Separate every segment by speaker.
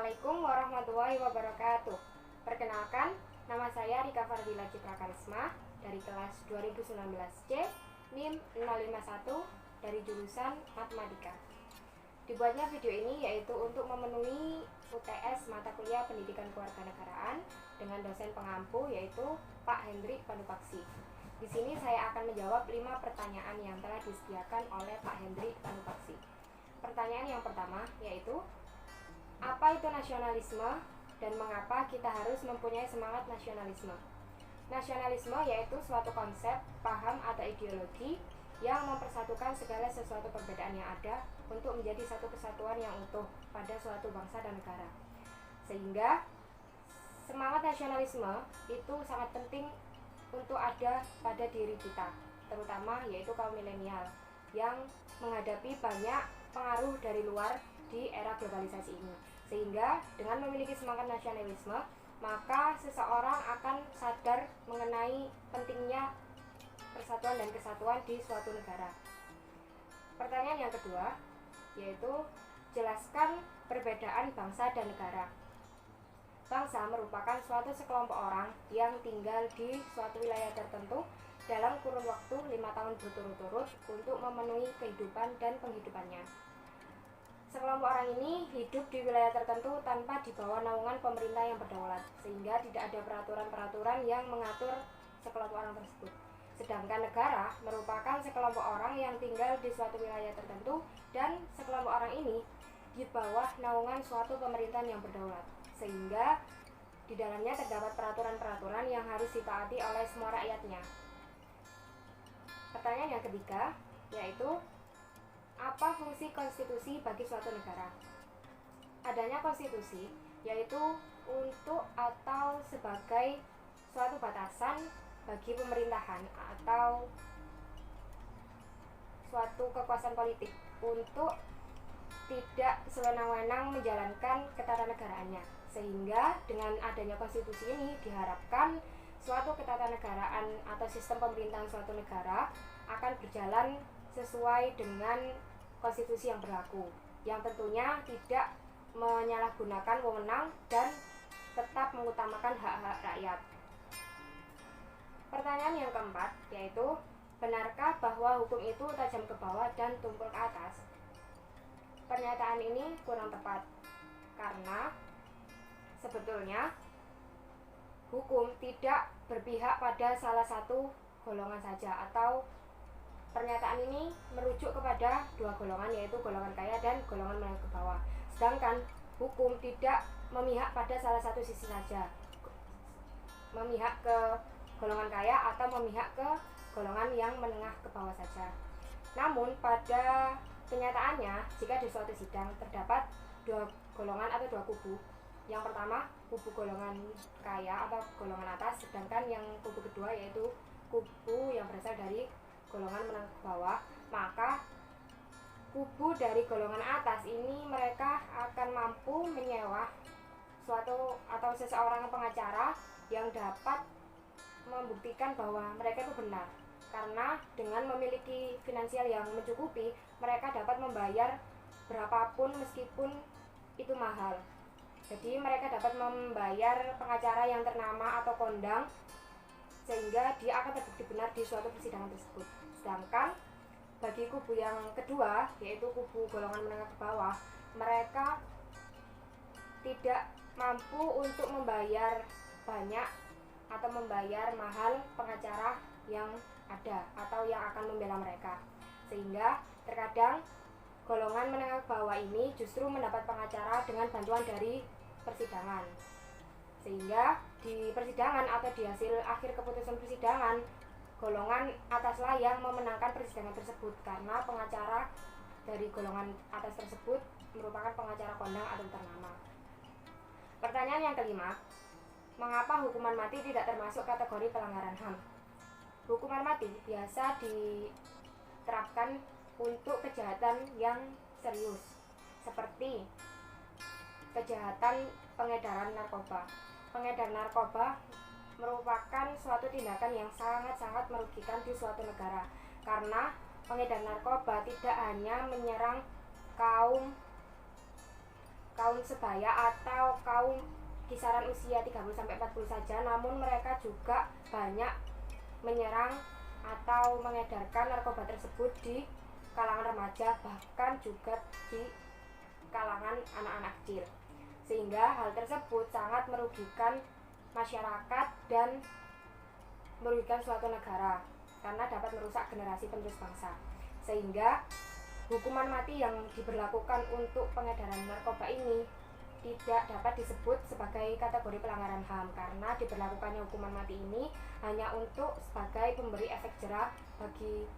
Speaker 1: Assalamualaikum warahmatullahi wabarakatuh. Perkenalkan, nama saya Rika Fardila Citra Karisma dari kelas 2019C NIM 051 dari jurusan Matematika. Dibuatnya video ini yaitu untuk memenuhi UTS mata kuliah Pendidikan Kewarganegaraan dengan dosen pengampu yaitu Pak Hendrik Panupaksi. Di sini saya akan menjawab 5 pertanyaan yang telah disediakan oleh Pak Hendrik Panupaksi. Pertanyaan yang pertama yaitu, apa itu nasionalisme dan mengapa kita harus mempunyai semangat nasionalisme? Nasionalisme yaitu suatu konsep, paham, atau ideologi yang mempersatukan segala sesuatu perbedaan yang ada untuk menjadi satu kesatuan yang utuh pada suatu bangsa dan negara. Sehingga semangat nasionalisme itu sangat penting untuk ada pada diri kita, terutama yaitu kaum milenial yang menghadapi banyak pengaruh dari luar di era globalisasi ini. Sehingga dengan memiliki semangat nasionalisme, maka seseorang akan sadar mengenai pentingnya persatuan dan kesatuan di suatu negara. Pertanyaan yang kedua yaitu, jelaskan perbedaan bangsa dan negara. Bangsa merupakan suatu sekelompok orang yang tinggal di suatu wilayah tertentu dalam kurun waktu 5 tahun berturut-turut untuk memenuhi kehidupan dan penghidupannya. Sekelompok orang ini hidup di wilayah tertentu tanpa di bawah naungan pemerintah yang berdaulat, sehingga tidak ada peraturan-peraturan yang mengatur sekelompok orang tersebut. Sedangkan negara merupakan sekelompok orang yang tinggal di suatu wilayah tertentu dan sekelompok orang ini di bawah naungan suatu pemerintahan yang berdaulat, sehingga di dalamnya terdapat peraturan-peraturan yang harus ditaati oleh semua rakyatnya. Pertanyaan yang ketiga yaitu, apa fungsi konstitusi bagi suatu negara? Adanya konstitusi yaitu untuk atau sebagai suatu batasan bagi pemerintahan atau suatu kekuasaan politik untuk tidak sewenang-wenang menjalankan ketatanegaraan-nya. Sehingga dengan adanya konstitusi ini diharapkan suatu ketatanegaraan atau sistem pemerintahan suatu negara akan berjalan sesuai dengan konstitusi yang berlaku, yang tentunya tidak menyalahgunakan wewenang dan tetap mengutamakan hak-hak rakyat. Pertanyaan yang keempat yaitu, benarkah bahwa hukum itu tajam ke bawah dan tumpul ke atas? Pernyataan ini kurang tepat, karena sebetulnya hukum tidak berpihak pada salah satu golongan saja, atau pernyataan ini merujuk kepada dua golongan, yaitu golongan kaya dan golongan menengah ke bawah. Sedangkan hukum tidak memihak pada salah satu sisi saja, memihak ke golongan kaya atau memihak ke golongan yang menengah ke bawah saja. Namun pada kenyataannya, jika di suatu sidang terdapat dua golongan atau dua kubu, yang pertama kubu golongan kaya atau golongan atas, sedangkan yang kubu kedua yaitu kubu yang berasal dari golongan menengah ke bawah, maka kubu dari golongan atas ini mereka akan mampu menyewa suatu atau seseorang pengacara yang dapat membuktikan bahwa mereka itu benar, karena dengan memiliki finansial yang mencukupi, mereka dapat membayar berapapun meskipun itu mahal. Jadi mereka dapat membayar pengacara yang ternama atau kondang, sehingga dia akan terbukti benar di suatu persidangan tersebut. Sedangkan bagi kubu yang kedua, yaitu kubu golongan menengah ke bawah, mereka tidak mampu untuk membayar banyak atau membayar mahal pengacara yang ada atau yang akan membela mereka, sehingga terkadang golongan menengah ke bawah ini justru mendapat pengacara dengan bantuan dari persidangan, sehingga di persidangan atau di hasil akhir keputusan persidangan, golongan ataslah yang memenangkan persidangan tersebut, karena pengacara dari golongan atas tersebut merupakan pengacara kondang atau ternama. Pertanyaan yang kelima, mengapa hukuman mati tidak termasuk kategori pelanggaran HAM? Hukuman mati biasa diterapkan untuk kejahatan yang serius, seperti kejahatan pengedaran narkoba. Pengedar narkoba merupakan suatu tindakan yang sangat-sangat merugikan di suatu negara, karena pengedar narkoba tidak hanya menyerang kaum kaum sebaya atau kaum kisaran usia 30-40 saja, namun mereka juga banyak menyerang atau mengedarkan narkoba tersebut di kalangan remaja, bahkan juga di kalangan anak-anak kecil, sehingga hal tersebut sangat merugikan masyarakat dan merugikan suatu negara karena dapat merusak generasi penerus bangsa. Sehingga hukuman mati yang diberlakukan untuk pengedaran narkoba ini tidak dapat disebut sebagai kategori pelanggaran HAM, karena diberlakukannya hukuman mati ini hanya untuk sebagai pemberi efek jerah bagi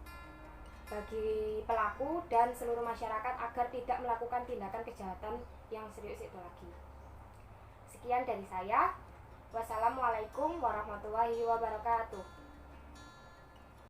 Speaker 1: pelaku dan seluruh masyarakat agar tidak melakukan tindakan kejahatan yang serius itu lagi. Sekian dari saya. Wassalamualaikum warahmatullahi wabarakatuh.